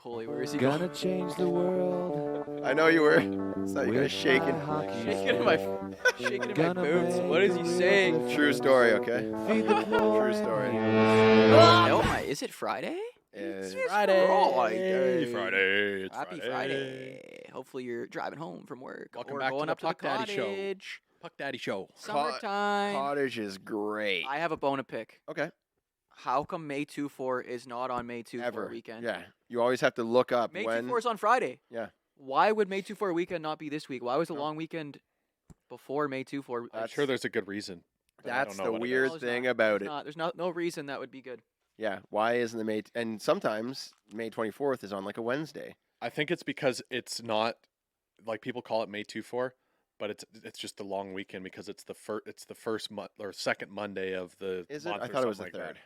Pulley, where is he Gonna going? change the world. I know you were. Saw you guys with shaking. my hockey Shaking in my, stick. shaking in my Gonna boots. make What is he a real saying? difference. True story, okay? Feed the poor True and story. heal the sick. Oh my! Is it Friday? It's Friday. Friday. It's Happy Friday. Hopefully you're driving home from work Welcome or back to going the up to the Puck Daddy Show. cottage. Puck Daddy Show. Summertime. Cottage is great. I have a bone to pick. Okay. How come May 2-4 is not on May 2-4 Ever. weekend? Yeah. You always have to look up May when. 2-4 is on Friday. Yeah. Why would May 2-4 weekend not be this week? Why was the No. long weekend before May 2-4? I'm sure there's a good reason. but I That's don't know the what it is. weird No, there's thing not. about it. There's no reason that would be good. Yeah. Why isn't the May? And sometimes May 24th is on like a Wednesday. I think it's because it's not like people call it May 2-4, but it's just a long weekend because it's the first month or second Monday of the Is it? month I or thought it was the something like that. third.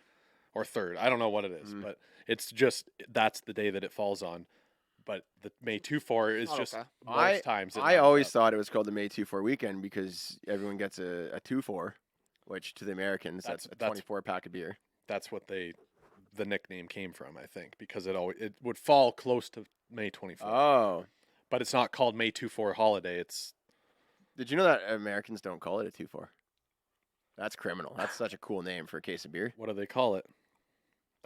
Or third. I don't know what it is, Mm. but it's just that's the day that it falls on. But the May 2-4 is Oh, just okay. most times. it I lines always up. thought it was called the May 24 weekend because everyone gets a 2-4, which to the Americans that's a That's- 24 pack of beer. that's what the nickname came from, I think, because it would fall close to May 24th. Oh. But it's not called May 2-4 holiday. It's Did you know that Americans don't call it a 2-4? That's criminal. That's such a cool name for a case of beer. what do they call it?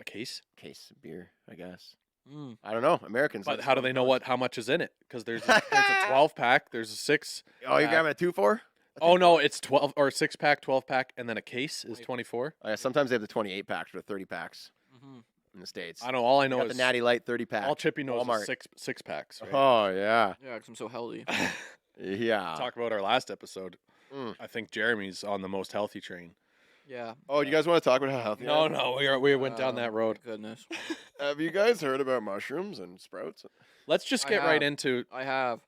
A case? Case of beer, I guess. Mm. I don't know. Americans. But just how do don't they know call it- how much is in it? Because there's a 12 pack, there's a 6. Oh, you're pack. grabbing a 2-4? Oh no, it's 12 or 6 pack, 12 pack, and then a case is 24. Oh, yeah, sometimes they have the 28 packs or 30 packs Mhm. in the States. I know. All I They know got is the Natty Light 30 pack. all Chippy knows Walmart. is six packs. Right? Oh, yeah. Yeah, because I'm so healthy. Yeah. Talk about our last episode. Mm. I think Jeremy's on the most healthy train. Yeah. Oh, you guys want to talk about how healthy I am? No, we went down that Oh, my road. Goodness. Have you guys heard about mushrooms and sprouts? Let's just I get right have. into. I have.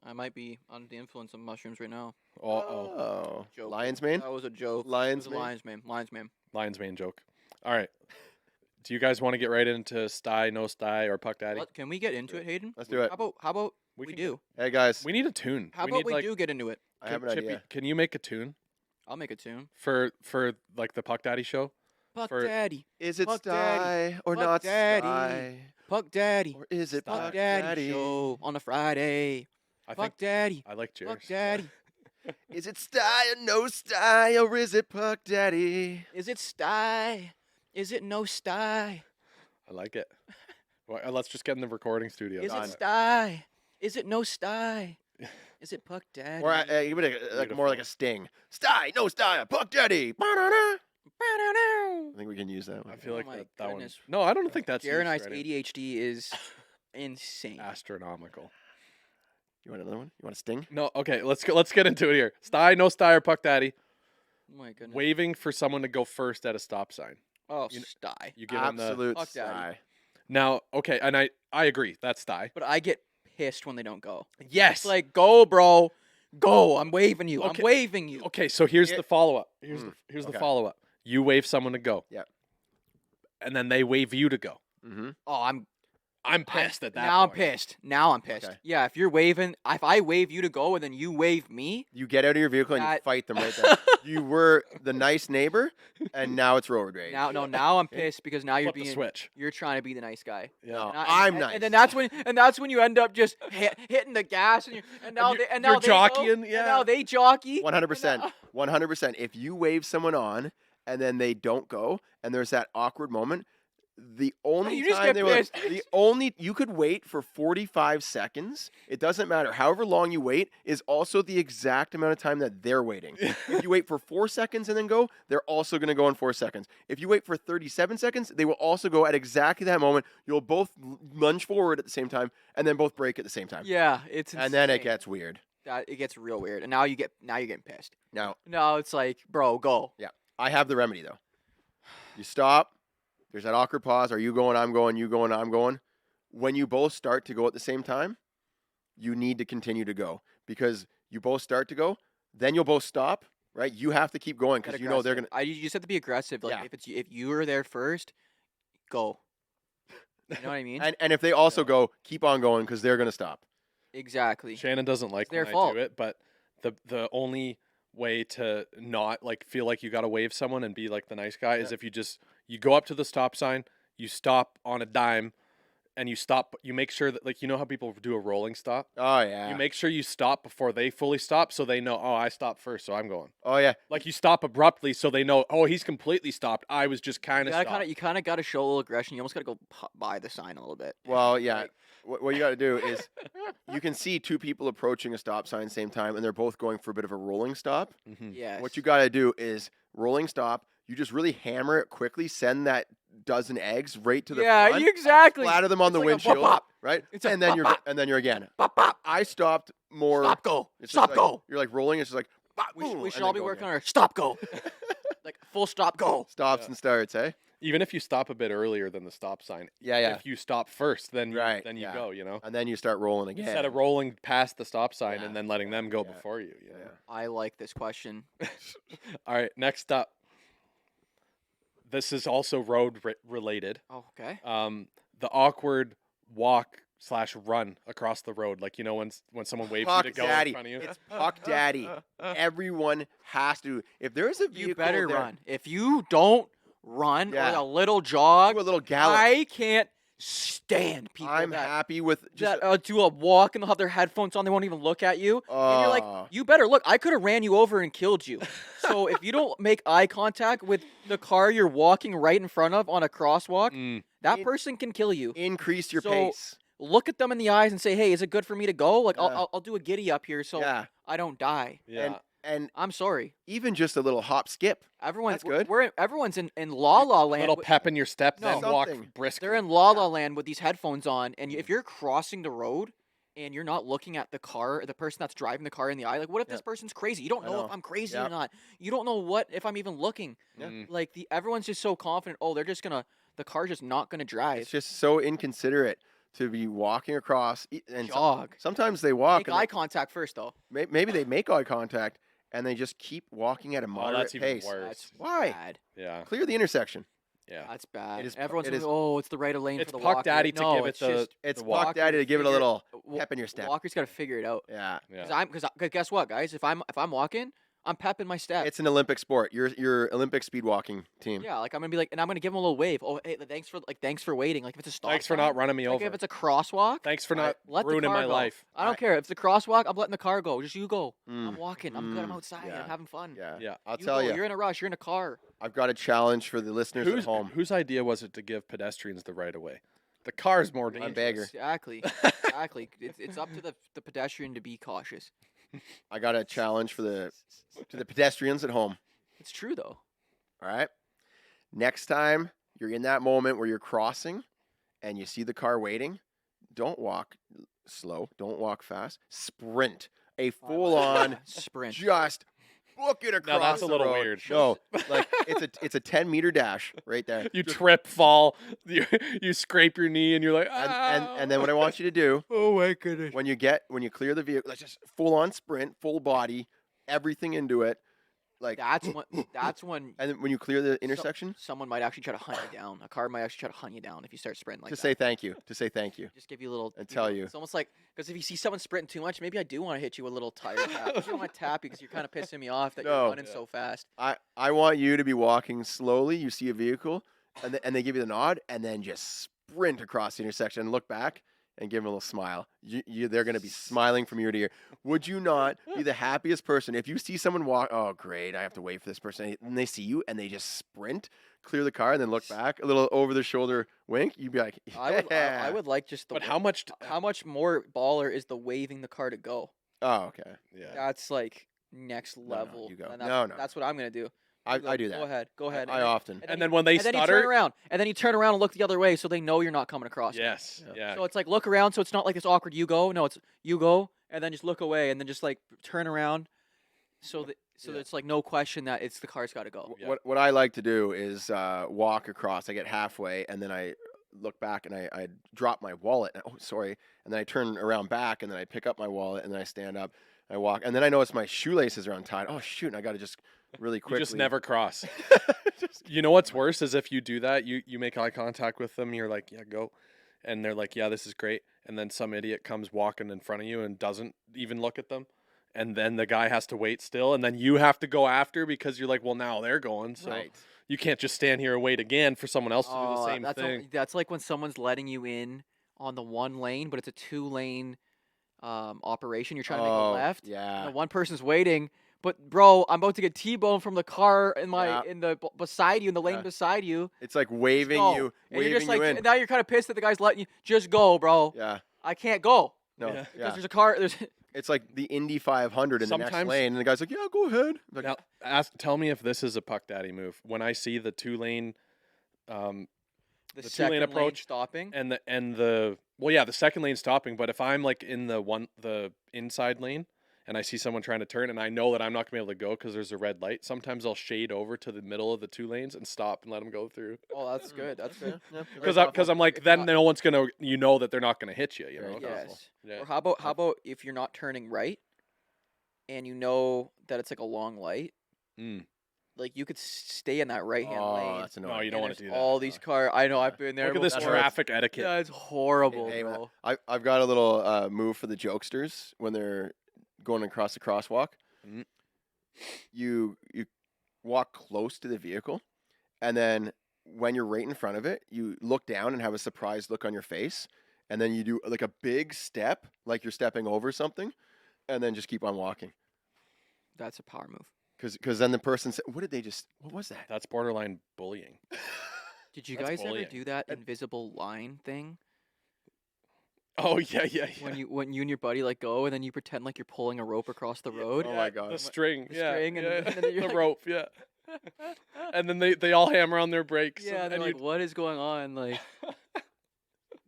I might be under the influence of mushrooms right now. Oh, Joke. Lion's mane? That was a joke. Lion's It was a mane? lion's mane. Lion's mane. Lion's Mane joke. All right. Do you guys want to get right into sty, no sty, or Puck Daddy? Can we get into it, Hayden? Let's do it. How about We we can do? Hey, guys. We need a tune. How we about need, we like, do get into it? I have an Chippy, idea. can you make a tune I'll make a tune. for like the Puck Daddy show? Puck For- Daddy. Is it Puck sty or Puck not Daddy. sty? Puck Daddy. Or is it Puck Puck Daddy, Daddy? show on a Friday. I Puck think Daddy. I like yours. Puck Daddy. Is it sty or no sty? Or is it Puck Daddy? Is it sty? Is it no sty? I like it. Well, let's just get in the recording studio. Is Done. it sty? Is it no sty? Is it Puck Daddy? Or give it like more like a sting. Sty, no sty, Puck Daddy. Ba-da-da. I think we can use that one. I feel like Oh my that one. goodness. No, I don't think that's Jared and used I's already. ADHD is insane. Astronomical. You want another one? You want a sting? No, okay, let's get into it here. Sty, no sty, or Puck Daddy. Oh my goodness. Waving for someone to go first at a stop sign. Oh, you- sty. You give them the Absolute Puck Daddy. sty. now. Okay, and I agree. That's sty. But I get pissed when they don't go. Yes. It's like, go, bro. Go. I'm waving you. Okay. I'm waving you. Okay, so here's Yeah. the follow up. Here's okay. the follow up. You wave someone to go. Yep. And then they wave you to go. Mm-hmm. Oh, I'm pissed at that. now I'm point. pissed. Now I'm pissed. Okay. Yeah, if you're waving, if I wave you to go and then you wave me, You get out of your vehicle and you That- fight them right there. You were the nice neighbor, and now it's road rage. now I'm pissed because now you're Flip the being switch. you're trying to be the nice guy. Yeah. No, And I'm and, nice. And then that's when you end up just hitting the gas and now you're- they and now you're they go, jockeying, and yeah. now they jockey. 100%. 100%. If you wave someone on and then they don't go, and there's that awkward moment, the only You just time get they were pissed. you could wait for 45 seconds. It doesn't matter. However long you wait is also the exact amount of time that they're waiting. If you wait for 4 seconds and then go, they're also going to go in 4 seconds. If you wait for 37 seconds, they will also go at exactly that moment. You'll both lunge forward at the same time and then both break at the same time. Yeah, it's And then it insane. gets weird. It gets real weird. And now you're getting pissed. Now, No, it's like, bro, go. I have the remedy though. You stop. There's that awkward pause. Are you going? I'm going. You going? I'm going. When you both start to go at the same time, you need to continue to go because you both start to go. Then you'll both stop. Right? You have to keep going Get because you know they're gonna. aggressive. You just have to be aggressive. Like Yeah. if you were there first, go. You know what I mean? And if they also go, keep on going because they're gonna stop. Exactly. Shannon doesn't like their when fault. I do it, but the only way to not like feel like you got to wave someone and be like the nice guy is if you go up to the stop sign, you stop on a dime, and you stop. You make sure that, like, you know how people do a rolling stop. Oh yeah. You make sure you stop before they fully stop, so they know. Oh, I stopped first, so I'm going. Oh yeah. Like you stop abruptly, so they know. Oh, he's completely stopped. I was just kind of stopped. You kind of got to show a little aggression. You almost got to go by the sign a little bit. Well, yeah. Like- What you got to do is you can see two people approaching a stop sign same time, and they're both going for a bit of a rolling stop. Mhm. Yes. What you got to do is rolling stop. You just really hammer it quickly. Send that dozen eggs right to the front. exactly. Splatter them on It's the like a windshield, pop, pop. right? It's a and then pop, you're pop. and then you're again. Pop, pop. I stopped more. Stop, go. It's just Stop, like, go. You're like rolling. It's just like We boom, should and all then be go working again. on our stop, go. Like full stop, go. Stops Yeah. and starts. Eh? Even if you stop a bit earlier than the stop sign, Yeah. if you stop first, then you, Right, then you yeah. go. You know, And then you start rolling again. instead of rolling past the stop sign Yeah, and then letting them go yeah, before you. You know? Yeah. I like this question. All right, next up. This is also road related. Oh, okay. The awkward walk/run across the road, like, you know, when someone waves Puck you to go daddy. in front of you. It's puck daddy. Everyone has to. If there's a vehicle You better there, run. If you don't run Yeah. or a little jog, do a little gallop. I can't stand people I'm that, happy with just. do a walk and they'll have their headphones on. They won't even look at you. And you're like, you better look. I could have ran you over and killed you. So if you don't make eye contact with the car you're walking right in front of on a crosswalk, Mm. that In- person can kill you. increase your So- pace. Look at them in the eyes and say, hey, is it good for me to go? Like, Yeah. I'll do a giddy up here so Yeah. I don't die. Yeah. And I'm sorry. even just a little hop skip. Everyone's That's good. Everyone's in La La A Land. little with- pep in your step, No. then walk Something. brisk. They're in La La Land with these headphones on, and if you're crossing the road and you're not looking at the car, the person that's driving the car in the eye, like, what if this Yep. person's crazy? You don't I know know. if I'm crazy or Yep. not. You don't know what if I'm even looking. Yeah. Like everyone's just so confident. Oh, the car's just not gonna drive. It's just so inconsiderate to be walking across. And Jog. sometimes they walk. Make and eye contact first, though. maybe they make eye contact and they just keep walking at a Oh, moderate that's even pace. worse. That's Why? bad. Yeah. Clear the intersection. Yeah. That's bad. It is pu- Everyone's it gonna is- be, oh, it's the right of lane It's for the Puck walker. Daddy to no, give it it's the- just It's walk Puck Daddy to give it a little wa- pep in your step. Walker's got to figure it out. Yeah. Yeah. Because guess what, guys? If I'm walking, I'm pepping my step. It's an Olympic sport. You're Olympic speed walking team. Yeah, like I'm gonna be like, and I'm gonna give him a little wave. Oh, hey, thanks for waiting. Like if it's a stop. Thanks for sign, not running me like over. if it's a crosswalk, Thanks for I- not let the ruining car my go. life. I don't care if it's a crosswalk. I'm letting the car go. Just you go. Mm, I'm walking. I'm good. I'm mm, outside. yeah. I'm having fun. Yeah. Yeah. I'll You tell go. you. You're in a rush. You're in a car. I've got a challenge for the listeners at home. Whose idea was it to give pedestrians the right of way? The car's more dangerous. I'm beggar. Exactly. Exactly. It's up to the pedestrian to be cautious. I got a challenge for the pedestrians at home. It's true though. All right. Next time you're in that moment where you're crossing and you see the car waiting, don't walk slow. Don't walk fast. Sprint. A full on sprint. just book it across. Now that's a the little road. weird. No, like it's a 10-meter dash right there. You trip, fall, you scrape your knee, and you're like, And then what I want you to do Oh my goodness. when you clear the vehicle, let's just full on sprint, full body, everything into it. Like That's when and then when you clear the intersection, someone might actually try to hunt you down. A car might actually try to hunt you down if you start sprinting like to that. say thank you. To say thank you. Just give you a little. And tell you. It's almost like because if you see someone sprinting too much, maybe I do want to hit you with a little tire tap. I don't want to tap you because you're kind of pissing me off that No. you're running so fast. I want you to be walking slowly. You see a vehicle, and they give you the nod, and then just sprint across the intersection and look back and give them a little smile. They're going to be smiling from ear to ear. Would you not be the happiest person if you see someone walk? Oh, great! I have to wait for this person, and they see you, and they just sprint, clear the car, and then look back, a little over the shoulder wink. You'd be like, yeah. I would like just the. But how much? How much more baller is the waving the car to go? Oh, okay. Yeah. That's like next No, level. you go. And No. That's what I'm gonna do. I do that. Go ahead. Go ahead. I often. And then when they and then you turn stutter, around, and then you turn around and look the other way, so they know you're not coming across. yes, yeah. So it's like look around, so it's not like it's awkward. You go, no, it's you go, and then just look away, and then just like turn around, so that Yeah. it's like no question that it's the car's got to go. Yeah. What I like to do is walk across. I get halfway, and then I look back, and I drop my wallet. Oh, sorry. And then I turn around back, and then I pick up my wallet, and then I stand up. I walk, and then I notice my shoelaces are untied. Oh shoot! And I got to just really quickly. You just never cross. Just- You know what's worse is if you do that, you make eye contact with them, you're like, yeah, go. And they're like, yeah, this is great. And then some idiot comes walking in front of you and doesn't even look at them. And then the guy has to wait still. And then you have to go after because you're like, well, now they're going. So Right. you can't just stand here and wait again for someone else to do the same that's thing. that's like when someone's letting you in on the one lane, but it's a 2-lane operation. You're trying to make a left. Yeah. And the one person's waiting. But bro, I'm about to get T-boned from the car beside you in the lane Yeah. beside you. It's like Just waving go. you, And you're just waving you like, in. and now you're kind of pissed that the guy's letting you just go, bro. Yeah. I can't go No. Yeah. Yeah. because there's a car. There's It's like the Indy 500 in the next Sometimes- lane, and the guy's like, "Yeah, go ahead." Like, Now, tell me if this is a puck daddy move. When I see the 2-lane, the the 2-lane second lane approach stopping. and the second lane stopping. But if I'm like in the inside lane and I see someone trying to turn and I know that I'm not gonna be able to go because there's a red light, sometimes I'll shade over to the middle of the 2 lanes and stop and let them go through. Oh, that's good. That's good. Because I'm like, If then not- no one's gonna, that they're not gonna hit you. You Very know. thoughtful. Yes. Yeah. Or how about if you're not turning right, and you know that it's like a long light, Mm. like you could stay in that right hand Oh, lane. that's No, annoying. you don't and want to there's do that. all these cars. I know. I've been there. Look at this before. traffic etiquette. Yeah, it's horrible, Hey, man, bro. I've got a little move for the jokesters when they're going across the crosswalk. Mm. You walk close to the vehicle, and then when you're right in front of it, you look down and have a surprised look on your face, and then you do like a big step, like you're stepping over something, and then just keep on walking. That's a power move. Because then the person said, "What was that?" That's borderline bullying. Did you That's guys bullying. ever do that invisible line thing? Oh yeah. When you and your buddy like go and then you pretend like you're pulling a rope across the road. Oh my God. The string, The yeah, string and yeah. then you're the like- rope, yeah. And then they all hammer on their brakes. Yeah, and they're and like, what is going on? Like,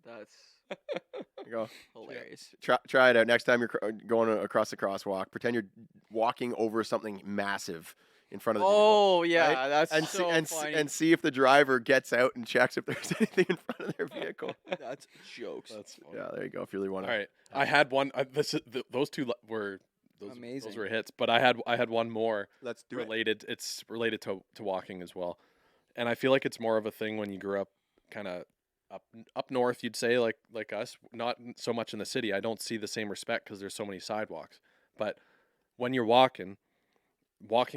that's There you go. hilarious. Try it out next time you're going across the crosswalk. Pretend you're walking over something massive in front of the vehicle. Oh yeah, right? that's And so funny. and see if the driver gets out and checks if there's anything in front of their vehicle. That's jokes. That's funny. Yeah, there you go. If you really want All to. right, I had one. Those two were those Amazing. were hits, but I had one more Let's do it. related. It's related to walking as well, and I feel like it's more of a thing when you grew up, kind of up north. You'd say like us, not so much in the city. I don't see the same respect because there's so many sidewalks. But when you're walking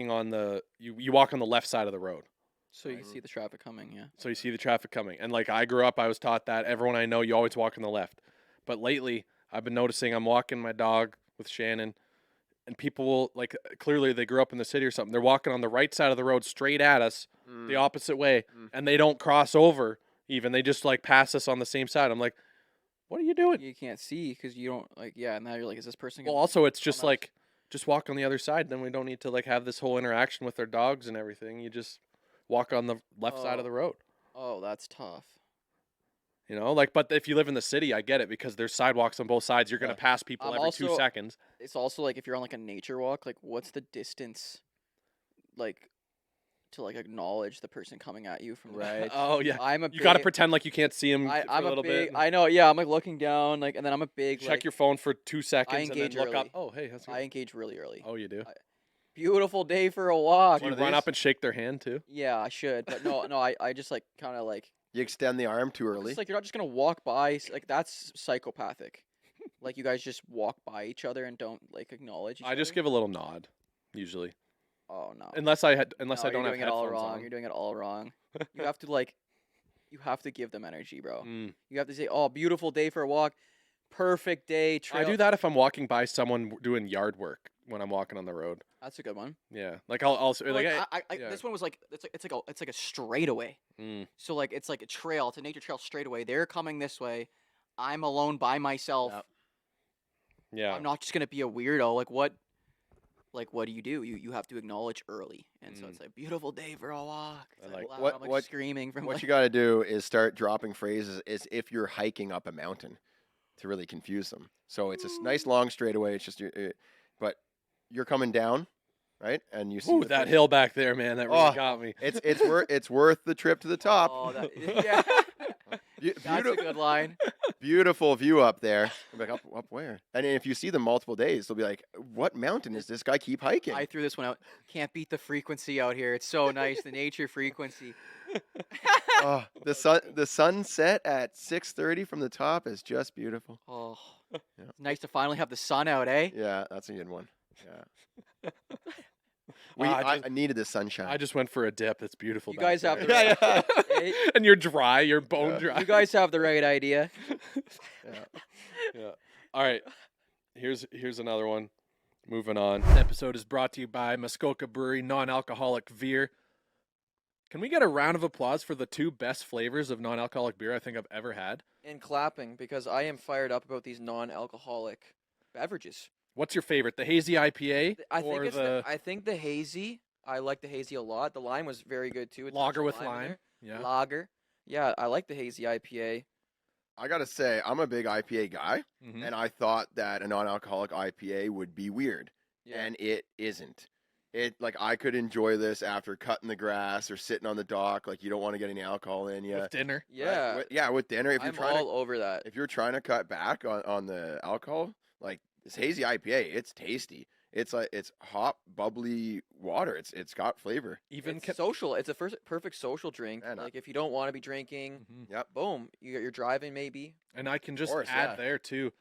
on you walk on the left side of the road. So you see the traffic coming, yeah. So you see the traffic coming. And like I grew up, I was taught that everyone I know, you always walk on the left. But lately, I've been noticing I'm walking my dog with Shannon, and people will, like, clearly they grew up in the city or something. They're walking on the right side of the road straight at us, the opposite way, and they don't cross over even. They just like pass us on the same side. I'm like, what are you doing? You can't see because you don't like. Yeah, and now you're like, is this person? Well, gonna- also it's just I'm not- like, just walk on the other side. Then we don't need to like have this whole interaction with our dogs and everything. You just walk on the left side Oh. of the road. Oh, that's tough. You know, like, but if you live in the city, I get it because there's sidewalks on both sides. You're gonna Yeah. pass people I'm every 2 also- seconds. It's also like if you're on like a nature walk, like what's the distance, like, to like acknowledge the person coming at you from the Right. Oh yeah, I'm a you got to big- pretend like you can't see him for I'm a little big, bit. I know, yeah. I'm like looking down, like, and then I'm a big. Check like, your phone for 2 seconds and then engage look up. early. Oh, hey, how's it I going? engage really early. Oh, you do? Beautiful day for a walk. Do you One of run these? up and shake their hand too? Yeah, I should, but no. I just like kind of like. You extend the arm too early. It's like you're not just gonna walk by. Like that's psychopathic. Like you guys just walk by each other and don't like acknowledge. Each I just other. give a little nod, usually, Oh no. unless I No, don't you're have doing it all headphones wrong. on. You're doing it all wrong. You have to like, you have to give them energy, bro. Mm. You have to say, "Oh, beautiful day for a walk, perfect day." Trail. I do that if I'm walking by someone doing yard work when I'm walking on the road. That's a good one. Yeah, like I'll But, like, like, hey, I, yeah. This one was like it's like a straightaway. Mm. So like it's like a trail. It's a nature trail straightaway. They're coming this way. I'm alone by myself. Yep. Yeah, I'm not just gonna be a weirdo. Like what? Like what do? You have to acknowledge early, and so it's like beautiful day for a walk. It's I like- loud. What- I'm like what- screaming from What like, you got to do is start dropping phrases as if you're hiking up a mountain to really confuse them. So it's a nice long straightaway. It's just, but you're coming down, right? And you see Ooh, the that first- hill back there, man, that really Oh, got me. It's worth the trip to the top. Oh, that, yeah, that's a Beautiful, good line. beautiful view up there. I'm like, up where? And if you see them multiple days, they'll be like, "What mountain does this guy keep hiking?" I threw this one out. Can't beat the frequency out here. It's so nice, the nature frequency. Oh, the sunset at 6:30 from the top is just beautiful. Oh, Yeah. it's nice to finally have the sun out, eh? Yeah, that's a good one. Yeah. I needed the sunshine. I just went for a dip. It's beautiful. You back guys have there. the right, yeah, yeah. hey, And you're dry. You're bone dry. you guys have the right idea. Yeah. All right. Here's another one. Moving on. This episode is brought to you by Muskoka Brewery non-alcoholic beer. Can we get a round of applause for the 2 best flavors of non-alcoholic beer I think I've ever had? And clapping because I am fired up about these non-alcoholic beverages. What's your favorite? The hazy IPA I think or it's the I think the hazy. I like the hazy a lot. The lime was very good too. It's lager actual with in lime? there. Yeah. Lager. Yeah, I like the hazy IPA. I gotta say, I'm a big IPA guy, Mhm. and I thought that a non-alcoholic IPA would be weird, Yeah. and it isn't. It like I could enjoy this after cutting the grass or sitting on the dock. Like you don't want to get any alcohol in you. With dinner. yeah. With dinner. If you're I'm trying all over that. if you're trying to cut back on the alcohol, like this hazy IPA, it's tasty. It's like it's hot, bubbly water. It's got flavor. Even It's social. It's a perfect social drink. Man, Like if you don't want to be drinking, Mhm. Yep. boom, you're driving maybe. And I can just course, add yeah. there too,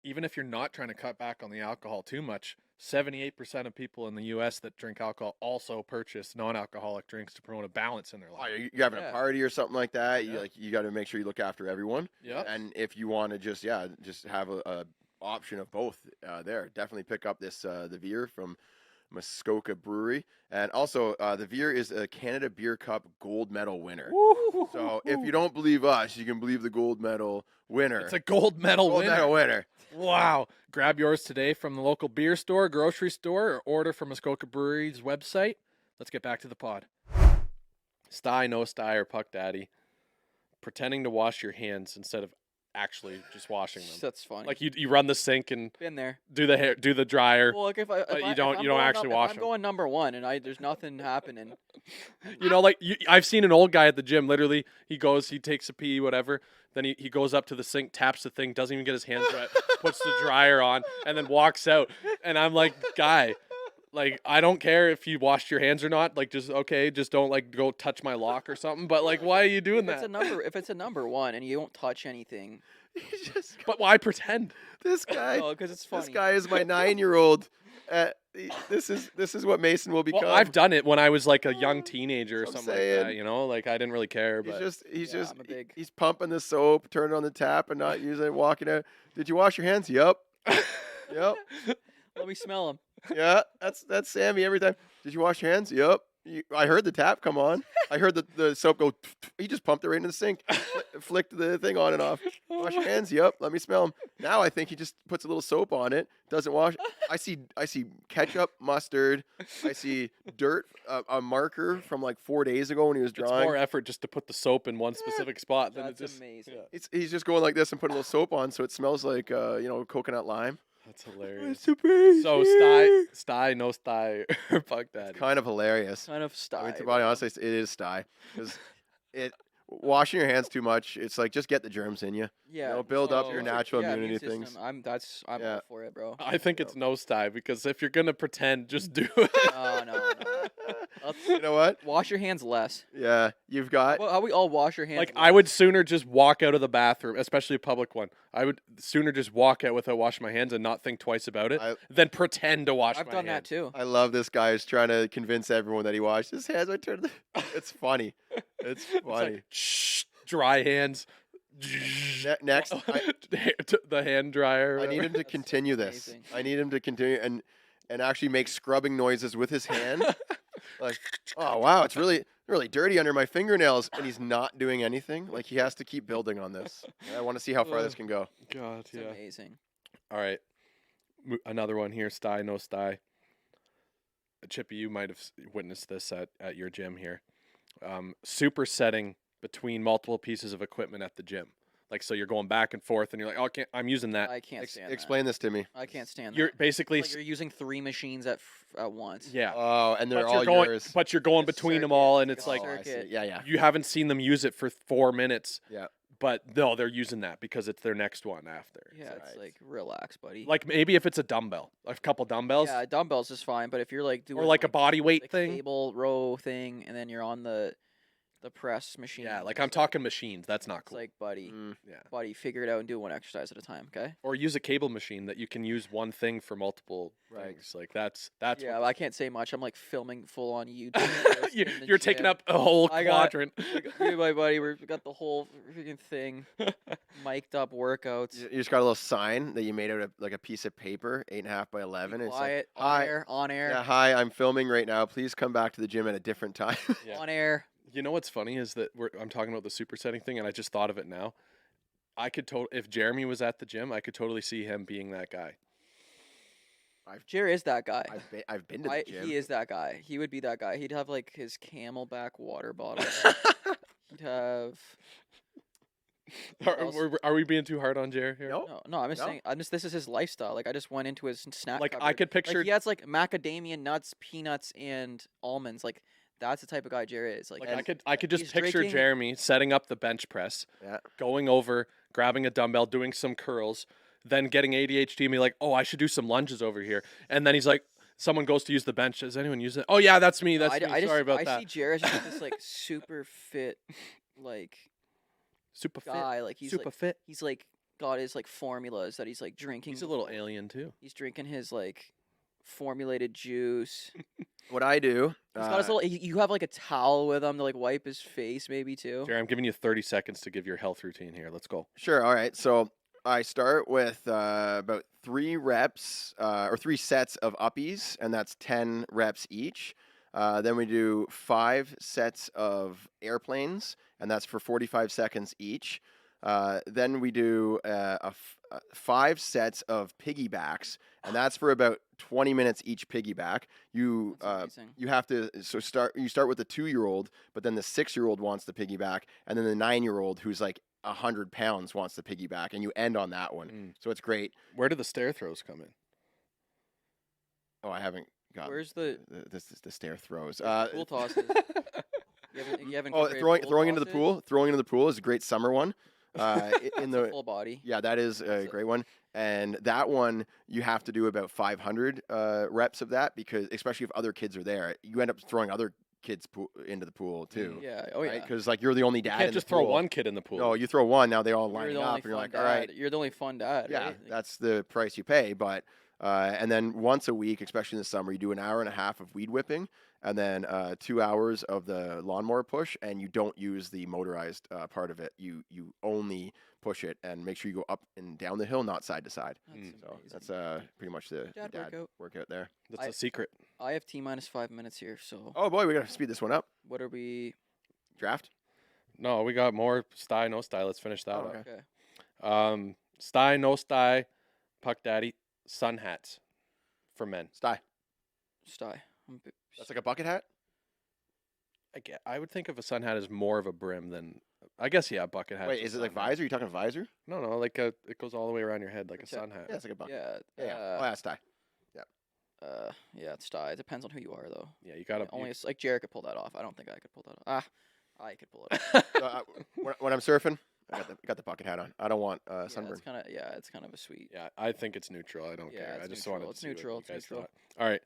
even if you're not trying to cut back on the alcohol too much, 78% of people in the US that drink alcohol also purchase non-alcoholic drinks to promote a balance in their Oh, life. you're having Yeah. a party or something like that. Yeah. You got to make sure you look after everyone. Yeah. And if you want to just have a option of both there, definitely pick up this the beer from Muskoka Brewery, and also the beer is a Canada Beer Cup gold medal winner. So if you don't believe us, you can believe the gold medal winner. It's a gold medal gold winner. medal winner. Wow. Grab yours today from the local beer store, grocery store, or order from Muskoka Brewery's website. Let's get back to the pod. Sty, no sty, or puck daddy. Pretending to wash your hands instead of actually just washing them. That's funny. Like you run the sink and been there. do the dryer. Well, like if you don't actually wash I'm them. going number one and there's nothing happening. You know, like I've seen an old guy at the gym. Literally, he takes a pee, whatever. Then he goes up to the sink, taps the thing, doesn't even get his hands wet, puts the dryer on, and then walks out. And I'm like, guy, like I don't care if you washed your hands or not. Like just don't like go touch my lock or something. But like, why are you doing that? If it's a number one and you don't touch anything, But why pretend? This guy. oh, because it's funny. This guy is my 9-year-old. This is what Mason will become. Well, I've done it when I was like a young teenager or That's what I'm something like that. saying. You know, like I didn't really care. But I'm a big- he's pumping the soap, turning on the tap, and not using it. Walking out. Did you wash your hands? Yep. Yep. Let me smell them. Yeah. That's Sammy every time. Did you wash your hands? Yep. I heard the tap come on. I heard the soap go. He just pumped it right into the sink. Flicked the thing on and off. Wash your hands. Yep. Let me smell them. Now I think he just puts a little soap on it. Doesn't wash. I see ketchup, mustard. I see dirt. A marker from like 4 days ago when he was it's drawing. more effort just to put the soap in one specific spot than it That's just. amazing. He's just going like this and putting a little soap on, so it smells like coconut lime. That's hilarious. It's So sty, no sty, or puck daddy. kind of hilarious. Kind of I style. mean, to be honest, it is sty because washing your hands too much. It's like just get the germs in you. Yeah. build up so- your natural yeah, immunity immune things. system. I'm Yeah. all for it, bro. I think it's no sty because if you're gonna pretend, just do it. No. You know what? Wash your hands less. Yeah, you've got. Well, how we all wash your hands. Like less. I would sooner just walk out of the bathroom, especially a public one. I would sooner just walk out without washing my hands and not think twice about it than pretend to wash I've my done that hands. too. I love this guy who's trying to convince everyone that he washed his hands. It's funny. It's It's funny. like, shh, dry hands. Next, the hand dryer. I need him to That's continue this. amazing. I need him to continue and actually make scrubbing noises with his hand. Like, oh wow, it's really dirty under my fingernails, and he's not doing anything. Like he has to keep building on this. I want to see how far this can go. God, It's yeah. amazing. All right, another one here. Sty, no sty. Chippy, you might have witnessed this at your gym here. Supersetting between multiple pieces of equipment at the gym. Like, so you're going back and forth, and you're like, "Oh, I'm using that." I can't stand Explain this to me. that. I can't stand You're that. basically, It's like you're using 3 machines at once. yeah. Oh, and they're But all you're going, yours. but you're going It's between them circuit. all, and It's it's like like I see. circuit. Yeah. you haven't seen them use it for 4 minutes. Yeah. But no, they're using that because it's their next one after. Yeah, it's Right. like relax, buddy. Like maybe if it's a dumbbell, a couple dumbbells, yeah, dumbbells is fine, but if you're like doing or like a body weight like thing. cable row thing, and then you're on the the press machine. Yeah, like It's I'm talking machines. That's not It's cool. like, buddy, Yeah. buddy, figure it out and do one exercise at a time, okay? Or use a cable machine that you can use one thing for multiple Right. things. Like that's Yeah, what I can't say much. I'm like filming full on YouTube. videos in the you're taking gym. up a whole I got- quadrant. Me and my buddy, we got the whole freaking thing, mic'd up workouts. You just got a little sign that you made out of like a piece of paper, 8.5 by 11. Be And it's quiet, like, on hi, air, on air, yeah, hi, I'm filming right now. Please come back to the gym at a different time. Yeah. on air. You know what's funny is that I'm talking about the supersetting thing, and I just thought of it now. I could if Jeremy was at the gym, I could totally see him being that guy. Jerry is that guy. I've been to the gym. He is that guy. He would be that guy. He'd have like his Camelback water bottle. He'd have. else? Are we being too hard on Jerry here? No. No, I'm just No. saying. This is his lifestyle. Like I just went into his snack. Like I cupboard. could picture. Like he has like macadamia nuts, peanuts, and almonds. Like that's the type of guy Jerry is. Like, I could just he's picture drinking- Jeremy setting up the bench press, Yeah. going over, grabbing a dumbbell, doing some curls, then getting ADHD and be like, oh, I should do some lunges over here. And then he's like, someone goes to use the bench. Does anyone use it? Oh yeah, that's me. That's me. Sorry about I that. see Jerry as just this like super fit, like Super fit. guy. Like he's Super like fit. he's like got his like formulas that he's like drinking. He's a little alien too. He's drinking his like formulated juice. What I do, He's got his little. You have like a towel with him to like wipe his face, maybe too. Jerry, I'm giving you 30 seconds to give your health routine here. Let's go. sure, all right. So I start with about 3 reps or 3 sets of uppies, and that's 10 reps each. Then we do 5 sets of airplanes, and that's for 45 seconds each. Then we do 5 sets of piggybacks, and that's for about 20 minutes each piggyback. You That's amazing. you have to you start with the 2-year-old, but then the 6-year-old wants the piggyback, and then the 9-year-old who's like 100 pounds wants the piggyback, and you end on that one. Mm. So it's great. Where do the stair throws come in? Oh, I haven't got Where's the this is the stair throws. pool tosses? You haven't Oh, incorporated throwing into the tosses? pool. Throwing into the pool is a great summer one. In It's a the full body. yeah, that is a great one. And that one you have to do about 500 reps of that, because especially if other kids are there, you end up throwing other kids into the pool too. Yeah. Oh yeah. Because like you're the only You dad. can't in just the throw pool. one kid in the pool. No, you throw one. Now they all You're line the up, only and you're fun like, dad. all right, You're the only fun dad. yeah, right? Like, that's the price you pay. But and then once a week, especially in the summer, you do an hour and a half of weed whipping, and then 2 hours of the lawnmower push, and you don't use the motorized part of it. You only push it, and make sure you go up and down the hill, not side to side. That's So amazing. that's pretty much the Dad dad workout. workout there. That's a secret. I have T-minus 5 minutes here. So Oh boy, we gotta speed this one up. what are we? Draft. No, we got more sty, no sty. Let's finish that Oh, up. Okay. Sty, no sty, puck daddy, sun hats for men. Sty. Sty. That's like a bucket hat. I would think of a sun hat as more of a brim than, I guess, yeah, a bucket hat. Wait, is it like visor? You talking visor? No, like it goes all the way around your head like a It's a- sun hat. Yeah, it's like a bucket. Yeah. Yeah. Oh, yeah, sty. Yeah, it's Sty. It depends on who you are, though. Yeah, you gotta. Only like Jared could pull that off. I don't think I could pull that off. I could pull it off. So, when I'm surfing, I got the bucket hat on. I don't want sunburn. It's kind of a sweet. Yeah, I think it's neutral. I don't Yeah, care. it's I just neutral. wanted It's to see what neutral. you It's guys neutral. thought. All right,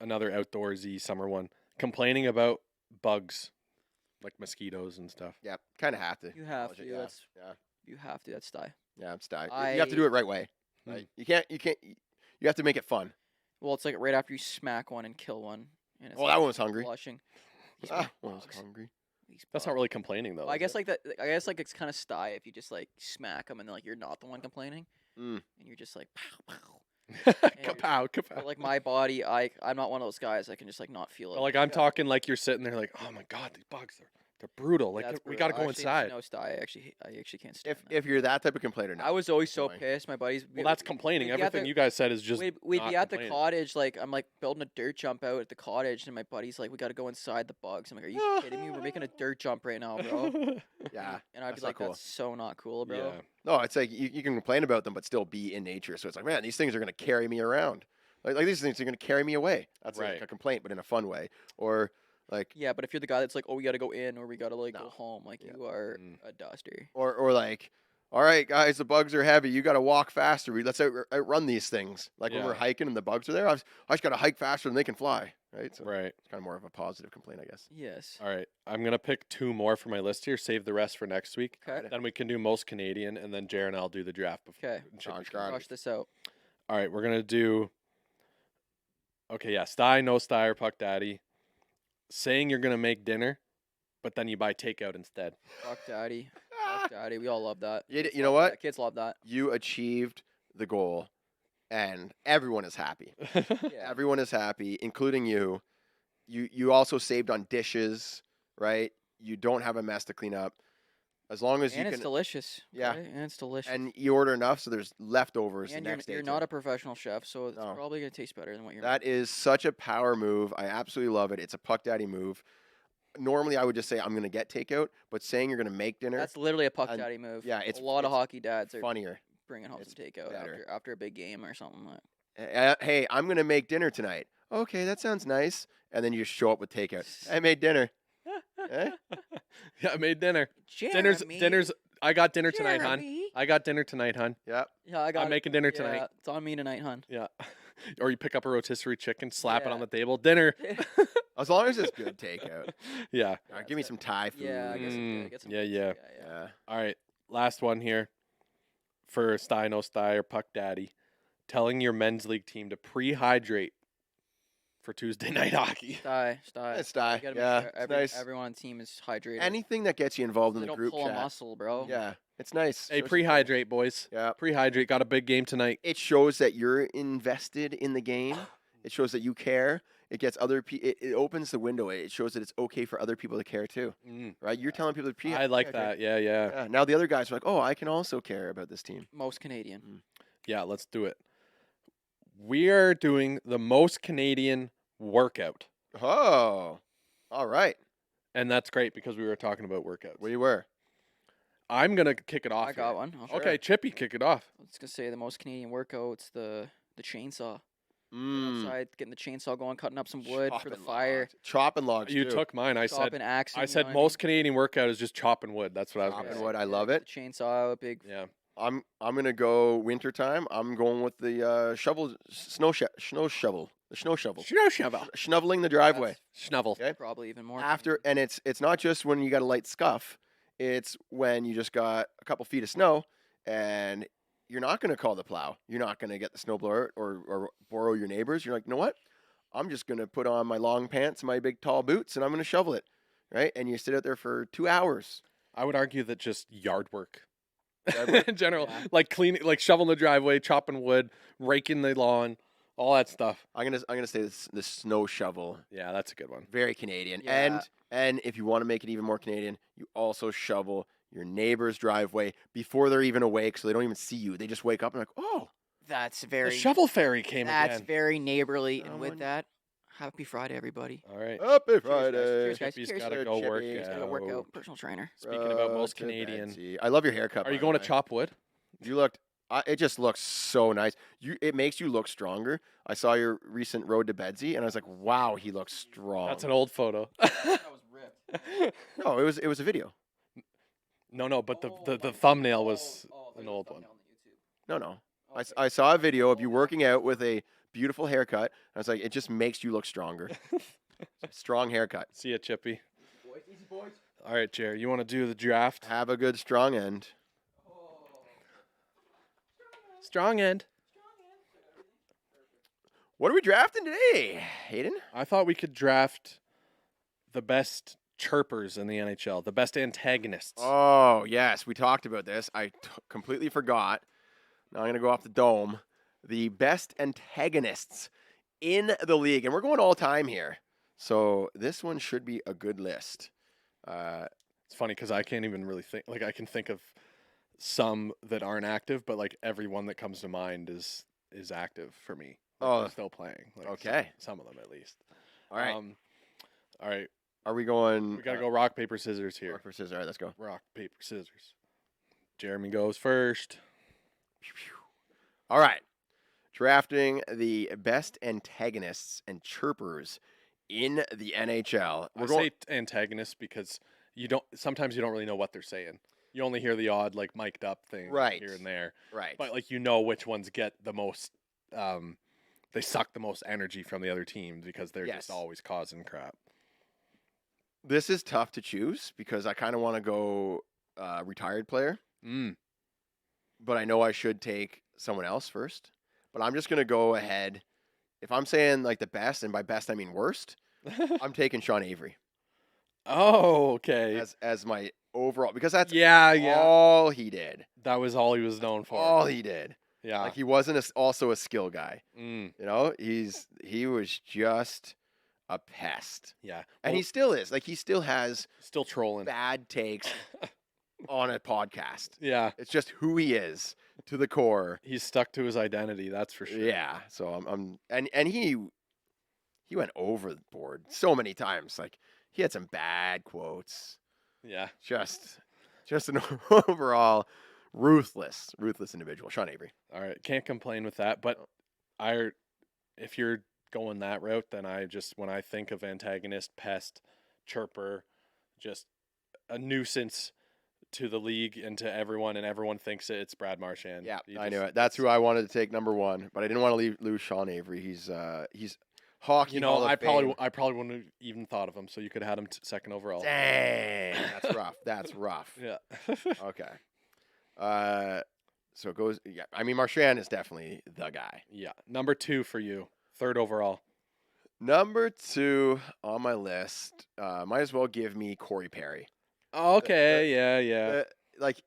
another outdoorsy summer one. Complaining about bugs, like mosquitoes and stuff. Yeah, kind of have to. You have acknowledge it, to. yeah. That's Yeah, you have to. That's Sty. yeah, I'm sty. You have to I- do it right way. Hmm. Right? You can't. You have to make it fun. Well, it's like right after you smack one and kill one. And it's Oh, that one was hungry. Blushing. These Ah, one bugs. was hungry. These That's not bugs. really complaining though. Well, I is guess it? like that. I guess like it's kind of Sty if you just like smack them and then like you're not the one complaining, Mm. and you're just like pow pow. Kapow, kapow. But like my body, I'm not one of those guys. I can just like not feel it. But, like I'm talking like you're sitting there like, oh my god, these bugs they're brutal. Like Yeah, it's we brutal. gotta go Actually, inside. No Sty. I actually can't stand that. If you're that type of complainer, no. I was always so Annoying. pissed. My buddies. Well, that's complaining. we'd be at Everything the- you guys said is just. We'd not be at the complaining. cottage, like I'm like building a dirt jump out at the cottage, and my buddy's like, "We got to go inside the bugs." I'm like, "Are you kidding me? We're making a dirt jump right now, bro." Yeah. And I'd That's be not like, cool. "That's so not cool, bro." Yeah. No, it's like you can complain about them, but still be in nature. So it's like, man, these things are gonna carry me around. Like these things are gonna carry me away. That's like Right. a complaint, but in a fun way. Or like, Yeah, but if you're the guy that's like, "Oh, we got to go in," or "We got to like go No. home," like Yeah. you are Mm. a duster. or like, all right, guys, the bugs are heavy. You got to walk faster. Let's outrun these things. Like when we're Yeah. hiking and the bugs are there, I just got to hike faster than they can fly, right? So Right. it's kind of more of a positive complaint, I guess. Yes. All right. I'm gonna pick 2 more for my list here. Save the rest for next week. Okay. Then we can do most Canadian, and then Jer and I'll do the draft. Okay. Sounds good. Rush this out. All right. We're gonna do. Okay. Yeah. Sty, no sty, or puck daddy. Saying you're gonna make dinner, but then you buy takeout instead. Fuck daddy. Fuck daddy. We all love that. You Kids know love what? that. Kids love that. You achieved the goal, and everyone is happy. Yeah. Everyone is happy, including you. You also saved on dishes, right? You don't have a mess to clean up. As long as And you it's can, delicious. Yeah. Okay? And it's delicious. and you order enough, so there's leftovers And the next day. you're too. not a professional chef, so it's No. probably gonna taste better than what you're. That is such a power move. I absolutely love it. It's a puck daddy move. Normally, I would just say I'm going to get takeout, but saying you're going to make dinner, That's literally a puck and- daddy move. yeah, it's- a lot of it's hockey dads are funnier. bringing home it's some takeout better. after a big game or something like. Hey, I'm going to make dinner tonight. Okay, that sounds nice. And then you just show up with takeout. I made dinner. Eh? Yeah, I made dinner. Jeremy, Dinner's. I got dinner tonight, hon. Jeremy. I got dinner tonight, hon. Yep. Yeah, I got. I'm making dinner yeah, tonight. It's on me tonight, hun. Yeah. Or you pick up a rotisserie chicken, slap it on Yeah. the table. Dinner. As long as it's good takeout. Yeah. All right, give me some Thai food. Yeah, I guess Mm, get some. yeah, yeah. Yeah. All right. Last one here for Sty, no Sty, or Puck Daddy. Telling your men's league team to pre-hydrate for Tuesday night hockey. Sty. It's Thai. You gotta Yeah, make sure it's nice. everyone on the team is hydrated. Anything that gets you involved in they the don't group pull chat. a muscle, bro. Yeah, it's nice. Hey, Shows- pre-hydrate, boys. Yeah. Pre-hydrate. Got a big game tonight. It shows that you're invested in the game. It shows that you care. It gets other people. It opens the window. It shows that it's okay for other people to care too, Mm. right? You're telling people to pre. I like hydrate. that. Yeah, yeah. Yeah. Now the other guys are like, oh, I can also care about this team. Most Canadian. Yeah, let's do it. We are doing the most Canadian workout. Oh, all right. And that's great because we were talking about workouts. We were. I'm going to kick it off. I got here. one. I'll- Okay, Chippy, kick it off. I was gonna say the most Canadian workout's the chainsaw. Mm. Outside, getting the chainsaw going, cutting up some wood for the Chopping fire, logs. Chopping logs. You too. took mine. I said chopping axe. I said most Canadian workout is just chopping wood. That's what I was going to Chopping say. wood. I love it. The chainsaw, out, big. Yeah. I'm gonna go wintertime. I'm going with the snow shovel. The snow shovel. Shoveling the driveway. Schnovel. Okay. Probably even more. After, and it's not just when you got a light scuff. It's when you just got a couple feet of snow and you're not going to call the plow. You're not going to get the snowblower or borrow your neighbors. You're like, you know what? I'm just going to put on my long pants and my big tall boots and I'm going to shovel it. Right. And you sit out there for 2 hours. I would argue that just yard work. Yard work? In general, Yeah. like cleaning, like shoveling the driveway, chopping wood, raking the lawn, all that stuff. I'm gonna say the snow shovel. Yeah, that's a good one. Very Canadian. Yeah. And if you want to make it even more Canadian, you also shovel your neighbor's driveway before they're even awake, so they don't even see you. They just wake up and like, oh, That's The very. shovel fairy came That's again. very neighborly, Oh, and with man. that, happy Friday, everybody. All right. happy Cheers, Friday. guys. Cheers, Chippy's guys. gotta Cheers. go work Chippy. Gotta work out. out. Personal trainer. Speaking about most to Canadian, Betsy. I love your haircut. are by you the going to way. chop wood? You looked. It just looks so nice. It makes you look stronger. I saw your recent road to Bedsy, and I was like, wow, he looks strong. That's an old photo. That was ripped. No, it was a video. No, but the thumbnail was an old one. No. I saw a video of you working out with a beautiful haircut. I was like, it just makes you look stronger. Strong haircut. See ya, Chippy. All right, Jerry, you want to do the draft? Have a good strong end. Strong end. What are we drafting today, Hayden? I thought we could draft the best chirpers in the NHL, the best antagonists. Oh, yes. We talked about this. I completely forgot. Now I'm going to go off the dome. The best antagonists in the league. And we're going all time here. So this one should be a good list. It's funny because I can't even really think. Like I can think of some that aren't active, but like every one that comes to mind is active for me. Like, Oh, they're still playing. Like, okay. some of them at least. All right. All right. Are we going? We gotta go rock paper scissors here. Rock, paper, scissors. All right, let's go. Rock paper scissors. Jeremy goes first. All right. Drafting the best antagonists and chirpers in the NHL. I say antagonists because sometimes you don't really know what they're saying. You only hear the odd like mic'd up thing Right. here and there, Right. but like which ones get the most. They suck the most energy from the other team because they're just Yes. always causing crap. This is tough to choose because I kind of want to go retired player, but I know I should take someone else first. But I'm just gonna go ahead. If I'm saying like the best, and by best I mean worst, I'm taking Sean Avery Oh, okay. as my overall because that's Yeah. all he did. That was all he was known for. All he did. Yeah. Like he wasn't also a skill guy. Mm, You know, he was just a pest, yeah. and he still is. Like he still has Still trolling. bad takes on a podcast. Yeah. It's just who he is to the core. He's stuck to his identity. That's for sure. Yeah. So and he went overboard so many times. Like he had some bad quotes. Yeah. Just an overall ruthless individual. Sean Avery. All right. Can't complain with that. But if you're going that route, then when I think of antagonist, pest, chirper, just a nuisance to the league and to everyone, and everyone thinks it's Brad Marchand. Yeah, I knew it. That's who I wanted to take number one, but I didn't want to lose Sean Avery. He's hockey. Hall of I Fame. probably wouldn't have even thought of him, so you could have had him second overall. Dang, that's rough. That's rough. Yeah. Okay. So it goes. Yeah, I mean Marchand is definitely the guy. Yeah. Number 2 for you. Third overall. Number 2 on my list. Might as well give me Corey Perry. Okay. Yeah. Like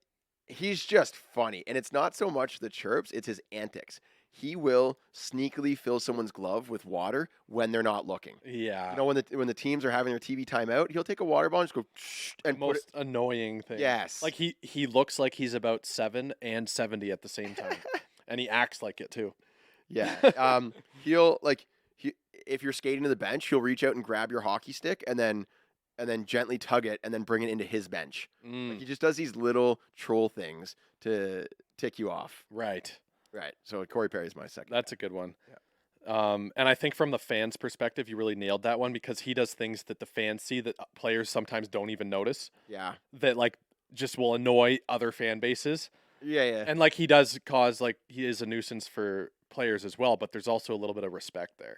he's just funny, and it's not so much the chirps; it's his antics. He will sneakily fill someone's glove with water when they're not looking. Yeah. You know, when the teams are having their TV timeout, he'll take a water bottle and just go and put it. Most annoying thing. Yes. Like he looks like he's about 7 and 70 at the same time, and he acts like it too. Yeah. If you're skating to the bench, he'll reach out and grab your hockey stick and then gently tug it and then bring it into his bench. Like he just does these little troll things to tick you off. Right. Right. So Corey Perry's my second. That's a good one. Yeah. And I think from the fans' perspective, you really nailed that one because he does things that the fans see that players sometimes don't even notice. Yeah. That like just will annoy other fan bases. Yeah. And like he does cause like he is a nuisance for players as well, but there's also a little bit of respect there.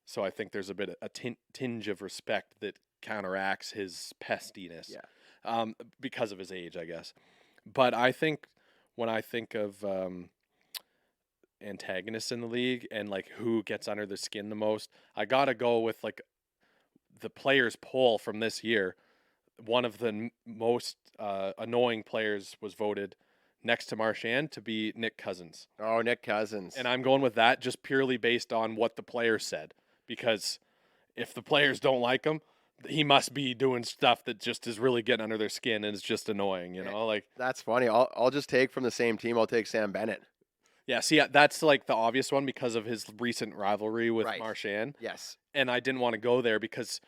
So I think there's a tinge of respect that counteracts his pestiness. Yeah. Because of his age, I guess. But I think when I think of antagonists in the league and like who gets under the skin the most, I gotta go with like the players poll from this year. One of the most annoying players was voted next to Marchand to be Nick Cousins. Oh, Nick Cousins. And I'm going with that just purely based on what the players said, because if the players don't like him, he must be doing stuff that just is really getting under their skin and is just annoying, you know? Like that's funny. I'll just take from the same team. I'll take Sam Bennett. yeah, see, that's like the obvious one because of his recent rivalry with Right. Marchand. Yes. And I didn't want to go there because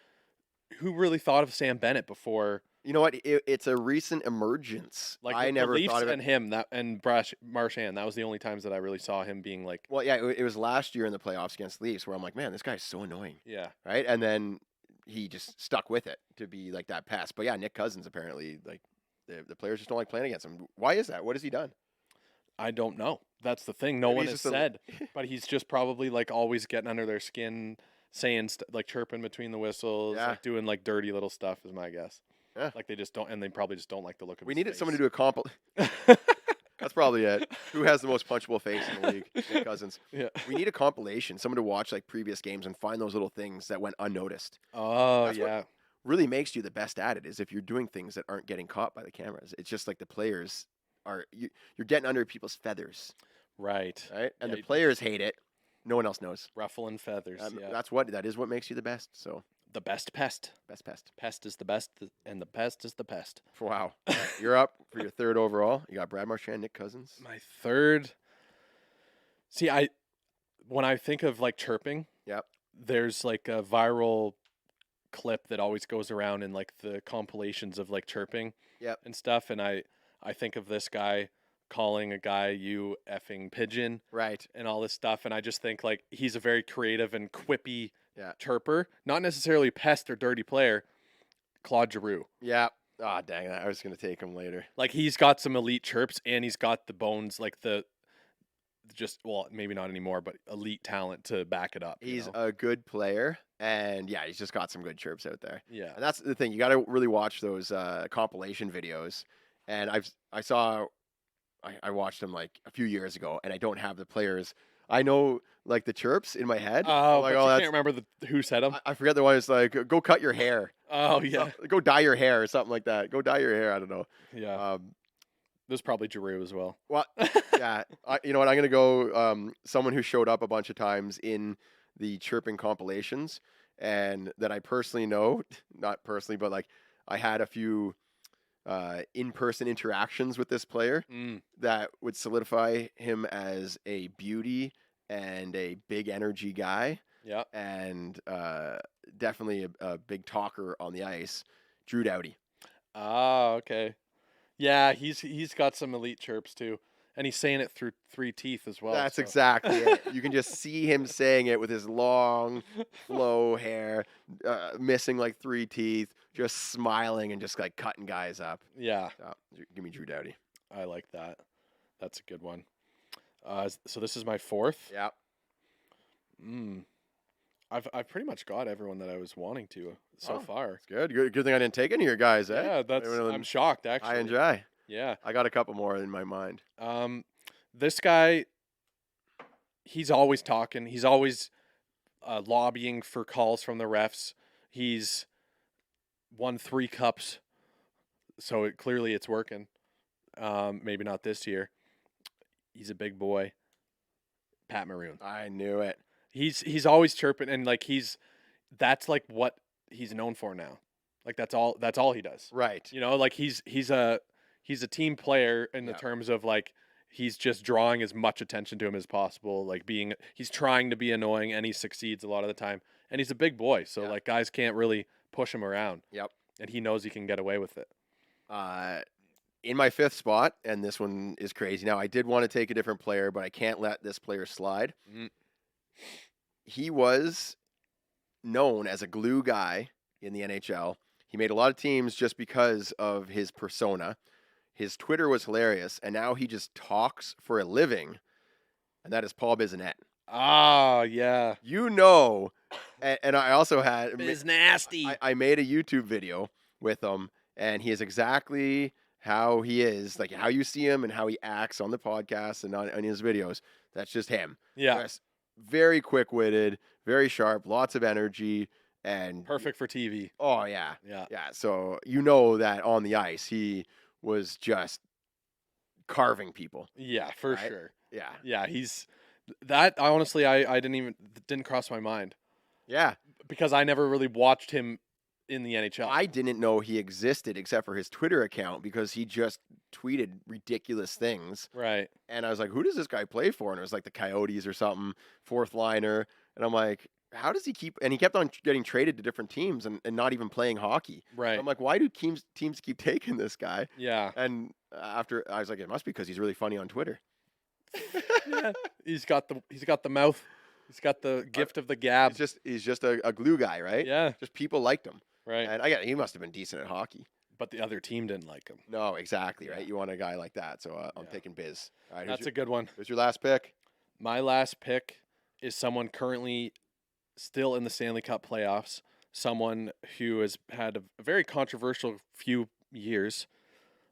who really thought of Sam Bennett before? You know what? It's a recent emergence. Like I the never Leafs thought of it. and him and Marchand. That was the only times that I really saw him being like, Well, yeah, it was last year in the playoffs against Leafs where I'm like, man, this guy's so annoying, yeah, right? And then he just stuck with it to be like that pest. But yeah, Nick Cousins apparently like the players just don't like playing against him. Why is that? What has he done? I don't know. That's the thing. No Maybe one he's has just a- said, but he's just probably like always getting under their skin, saying like chirping between the whistles, Yeah. like doing like dirty little stuff is my guess. Yeah. Like they just don't, and they probably just don't like the look of. We his needed face. someone to do a comp. That's probably it. Who has the most punchable face in the league? Nick Cousins. Yeah. We need a compilation, someone to watch like previous games and find those little things that went unnoticed. Oh That's what- yeah. Really makes you the best at it is if you're doing things that aren't getting caught by the cameras. It's just like the players are you're getting under people's feathers, Right. right? And Yeah, the players hate it. No one else knows. Ruffling feathers. Yeah. That is what makes you the best. So The best pest. best pest. Pest is the best, and the pest is the pest. Wow. All right, you're up for your third overall. You got Brad Marchand, Nick Cousins. My third. See, when I think of like chirping, Yep. there's like a viral clip that always goes around in like the compilations of like chirping Yep. and stuff, and I think of this guy calling a guy you effing pigeon Right. and all this stuff, and I just think like he's a very creative and quippy Yeah. chirper, not necessarily pest or dirty player. Claude Giroux. Yeah. Ah, dang it. I was going to take him later. Like he's got some elite chirps and he's got the bones, like well, maybe not anymore, but elite talent to back it up. He's a good player, and yeah, he's just got some good chirps out there. Yeah. And that's the thing. You got to really watch those compilation videos. And I watched them like a few years ago, and I don't have the players. I know like the chirps in my head. Oh, like, but you can't remember who said them. I forget the one. It's like, go cut your hair. Oh yeah. Go dye your hair or something like that. Go dye your hair. I don't know. Yeah. There's probably Giroux as well. Well, yeah. You know what? I'm gonna go. Someone who showed up a bunch of times in the chirping compilations, and that I personally know, not personally, but like I had a few in-person interactions with this player that would solidify him as a beauty and a big energy guy. Yeah. And definitely a big talker on the ice. Drew Doughty. Ah, okay. Yeah, he's got some elite chirps too, and he's saying it through 3 teeth as well. That's exactly it. You can just see him saying it with his long, flow hair, missing like 3 teeth, just smiling and just like cutting guys up. Yeah. Give me Drew Doughty. I like that. That's a good one. So this is my 4th. Yeah. I've pretty much got everyone that I was wanting to so far. It's good. Good thing I didn't take any of your guys, eh? Yeah, I'm shocked actually. I enjoy. Yeah. I got a couple more in my mind. This guy, he's always talking. He's always lobbying for calls from the refs. He's won 3 cups, so clearly it's working. Maybe not this year. He's a big boy. Pat Maroon. I knew it. He's always chirping, and like that's like what he's known for now. Like that's all he does. Right. You know, like he's a team player in the terms of like he's just drawing as much attention to him as possible. Like he's trying to be annoying, and he succeeds a lot of the time. And he's a big boy, so like guys can't really push him around. Yep. And he knows he can get away with it. In my 5th spot, and this one is crazy. Now I did want to take a different player, but I can't let this player slide. He was known as a glue guy in the NHL. He made a lot of teams just because of his persona. His Twitter was hilarious, and now he just talks for a living, and that is Paul Bissonnette. Ah, yeah. You know, and I also had... Biz nasty. I made a YouTube video with him, and he is exactly how he is, like how you see him and how he acts on the podcast and on his videos. That's just him. Yeah. Just very quick-witted, very sharp, lots of energy, and perfect for TV. Oh yeah, Yeah. yeah. So you know that on the ice he was just carving people. Yeah, for right? sure. Yeah, Yeah, he's that. Honestly, I didn't cross my mind yeah. because I never really watched him in the NHL. I didn't know he existed except for his Twitter account because he just tweeted ridiculous things. Right. And I was like, who does this guy play for? And it was like the Coyotes or something, 4th liner. And I'm like, how does he keep? And he kept on getting traded to different teams and not even playing hockey. Right. I'm like, why do teams keep taking this guy? Yeah. And after I was like, it must be because he's really funny on Twitter. Yeah. He's got the mouth. He's got the gift of the gab. He's just a glue guy, right? Yeah. Just people liked him. Right. And he must have been decent at hockey. But the other team didn't like him. No, exactly, right? Yeah. You want a guy like that. So I'm picking Biz. All right, That's a good one. who's your last pick? My last pick is someone currently still in the Stanley Cup playoffs, someone who has had a very controversial few years,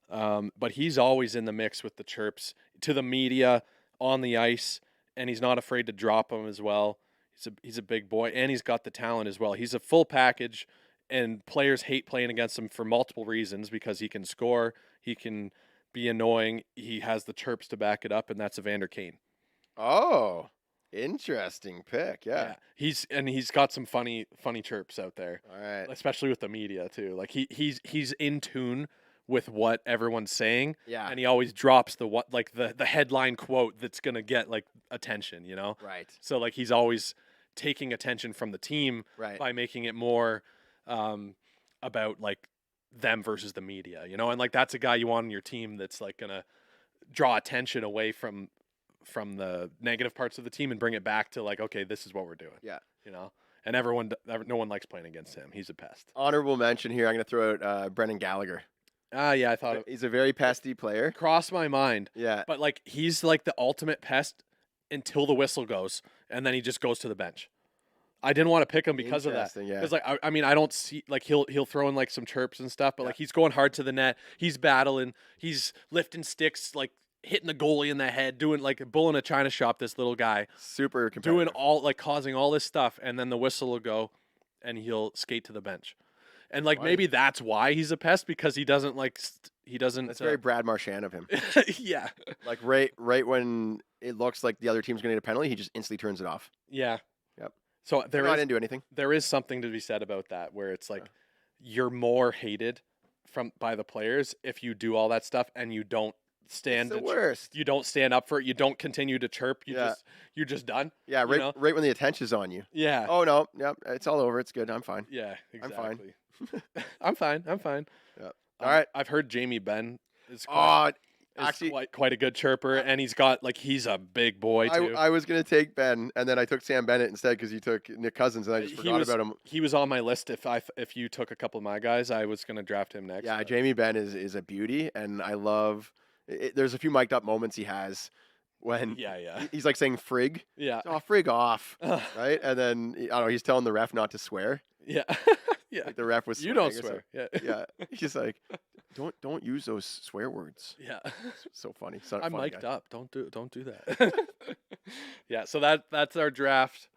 but he's always in the mix with the chirps to the media, on the ice, and he's not afraid to drop them as well. He's a big boy, and he's got the talent as well. He's a full package, and players hate playing against him for multiple reasons because he can score, he can be annoying, he has the chirps to back it up, and that's Evander Kane. Oh, interesting pick. Yeah. He's got some funny chirps out there. All right. Especially with the media too. Like he's in tune with what everyone's saying. Yeah. And he always drops the headline quote that's gonna get like attention, you know? Right. So like he's always taking attention from the team Right. by making it more about like them versus the media, you know? And like that's a guy you want on your team that's like gonna draw attention away from the negative parts of the team and bring it back to like, okay, this is what we're doing. Yeah. You know? And no one likes playing against him. He's a pest. Honorable mention here. I'm going to throw out Brendan Gallagher. Yeah, I thought it He's a very pesty player. crossed my mind. Yeah. But like he's like the ultimate pest until the whistle goes, and then he just goes to the bench. I didn't want to pick him because of that. Interesting, yeah. Because like I mean I don't see like he'll throw in like some chirps and stuff, but like he's going hard to the net. He's battling. He's lifting sticks, like hitting the goalie in the head, doing like a bull in a china shop. This little guy Super competitive. doing all like causing all this stuff, and then the whistle will go, and he'll skate to the bench. And like maybe that's why he's a pest, because he doesn't like he doesn't. That's very Brad Marchand of him. Yeah. Like right when it looks like the other team's going to get a penalty, he just instantly turns it off. Yeah. Yep. So I didn't do anything. there is something to be said about that, where it's like you're more hated by the players if you do all that stuff and you don't stand. It's the worst. You don't stand up for it. You don't continue to chirp. You're just done. Yeah, you know? right when the attention's on you. Yeah. Oh no, yep, it's all over. It's good. I'm fine. Yeah. I'm fine. Exactly. I'm fine. I'm fine. Yep. All right. I've heard Jamie Benn is actually quite a good chirper, and he's a big boy too. I was gonna take Ben, and then I took Sam Bennett instead because you took Nick Cousins, and I just forgot about him. He was on my list. If you took a couple of my guys, I was gonna draft him next. Yeah, Jamie Benn is a beauty, and I love. There's a few mic'd up moments he has when he's like saying "frig." Yeah. Oh, frig off, right? And then I don't know. He's telling the ref not to swear. Yeah. Yeah. Like the ref was. You don't swear. Yeah. Yeah. He's like, don't use those swear words. Yeah. It's so funny. I'm mic'd up. Don't do that. Yeah. So that's our draft.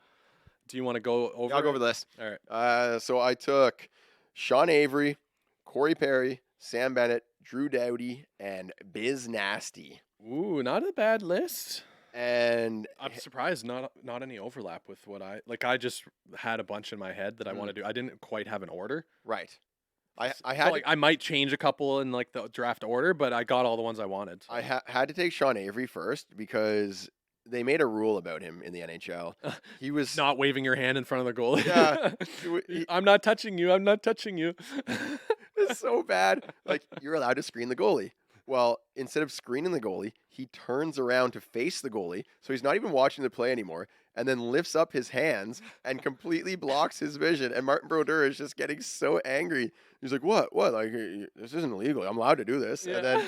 Do you want to go over? Yeah, I'll go over the list. All right. So I took Sean Avery, Corey Perry, Sam Bennett, Drew Doughty, and Biz Nasty. Ooh, not a bad list. And I'm surprised not any overlap with what I just had a bunch in my head that I want to do. I didn't quite have an order. Right. I had like I might change a couple in like the draft order, but I got all the ones I wanted. So. I had to take Sean Avery first because they made a rule about him in the NHL. He was not waving your hand in front of the goalie. Yeah. I'm not touching you. I'm not touching you. It's so bad. Like, you're allowed to screen the goalie. Well, instead of screening the goalie, he turns around to face the goalie, so he's not even watching the play anymore, and then lifts up his hands and completely blocks his vision. And Martin Brodeur is just getting so angry. He's like, "What? Like, this isn't illegal. I'm allowed to do this." Yeah. And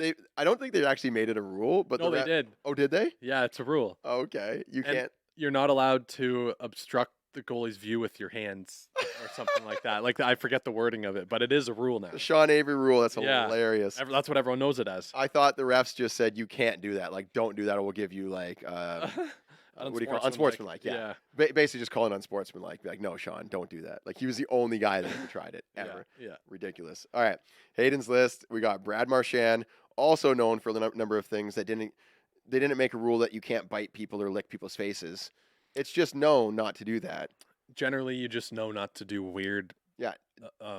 then I don't think they actually made it a rule, but they did. Oh, did they? Yeah, it's a rule. Okay, can't. You're not allowed to obstruct the goalie's view with your hands or something like that. Like, I forget the wording of it, but it is a rule now. The Sean Avery rule. That's hilarious. That's what everyone knows it as. I thought the refs just said you can't do that. Like, don't do that, or we'll give you like what do you call it? Unsportsmanlike. Yeah. Basically, just call it unsportsmanlike. Be like, no, Sean, don't do that. Like, he was the only guy that ever tried it ever. Yeah. Ridiculous. All right, Hayden's list. We got Brad Marchand, also known for the number of things that they didn't make a rule that you can't bite people or lick people's faces. It's just known not to do that. Generally, you just know not to do weird. Yeah.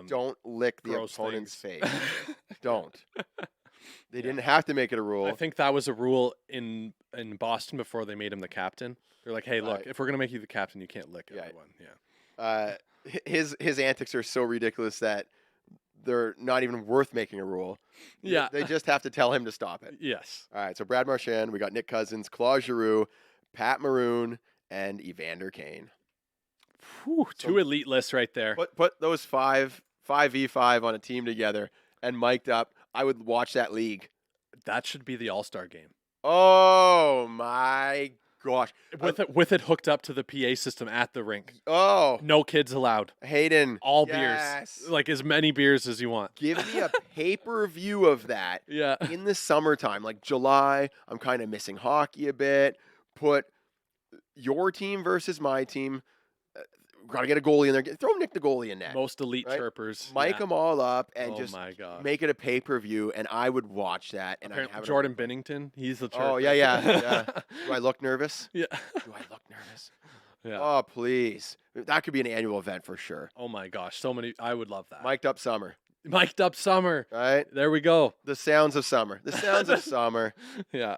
Don't lick the opponent's face. Don't. They didn't have to make it a rule. I think that was a rule in Boston before they made him the captain. They're like, hey, look, if we're gonna make you the captain, you can't lick everyone. Yeah. His antics are so ridiculous that they're not even worth making a rule. Yeah. They just have to tell him to stop it. Yes. All right. So Brad Marchand, we got Nick Cousins, Claude Giroux, Pat Maroon, and Evander Kane. Whew, two elite lists right there. Put those 5v5 on a team together and mic'd up. I would watch that league. That should be the All-Star game. Oh my gosh! With it hooked up to the PA system at the rink. Oh, no kids allowed. Hayden, all beers, like as many beers as you want. Give me a pay-per-view of that. Yeah. In the summertime, like July. I'm kind of missing hockey a bit. Put your team versus my team. Gotta get a goalie in there. Throw Nick the goalie in net. Most elite chirpers. Mic them all up and just make it a pay-per-view, and I would watch that. And I'd have Jordan Bennington, he's the chirper. Oh, yeah. Do I look nervous? Yeah. Do I look nervous? Yeah. Oh, please. That could be an annual event for sure. Oh, my gosh. So many. I would love that. Mic'd up summer. Mic'd up summer. Right? There we go. The sounds of summer. The sounds of summer. Yeah.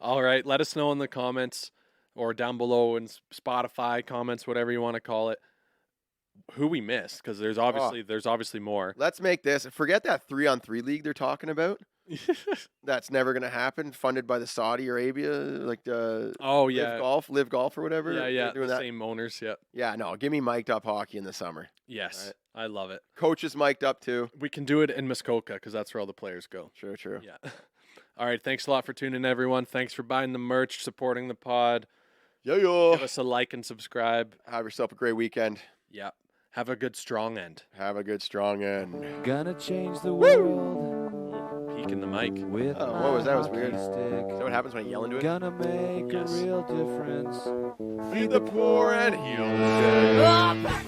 All right. Let us know in the comments or down below in Spotify comments, whatever you want to call it, who we missed, because there's obviously more. Let's make this. Forget that 3-on-3 league they're talking about. That's never gonna happen. Funded by the Saudi Arabia, like Oh yeah, Live Golf or whatever. yeah, They're yeah. doing The that. same owners. Yeah. Yeah, no, give me mic'd up hockey in the summer. Yes, Right. I love it. Coaches mic'd up too. We can do it in Muskoka because that's where all the players go. True. Yeah. All right. Thanks a lot for tuning in, everyone. Thanks for buying the merch, supporting the pod. Yo. Give us a like and subscribe. Have yourself a great weekend. Yeah. Have a good strong end. Have a good strong end. Gonna change the world Peek in the mic. with Oh, what was that? That was my weird. hockey Is stick. that what happens when I yell into it? Gonna make Yes. a real difference. Feed the poor and heal the sick.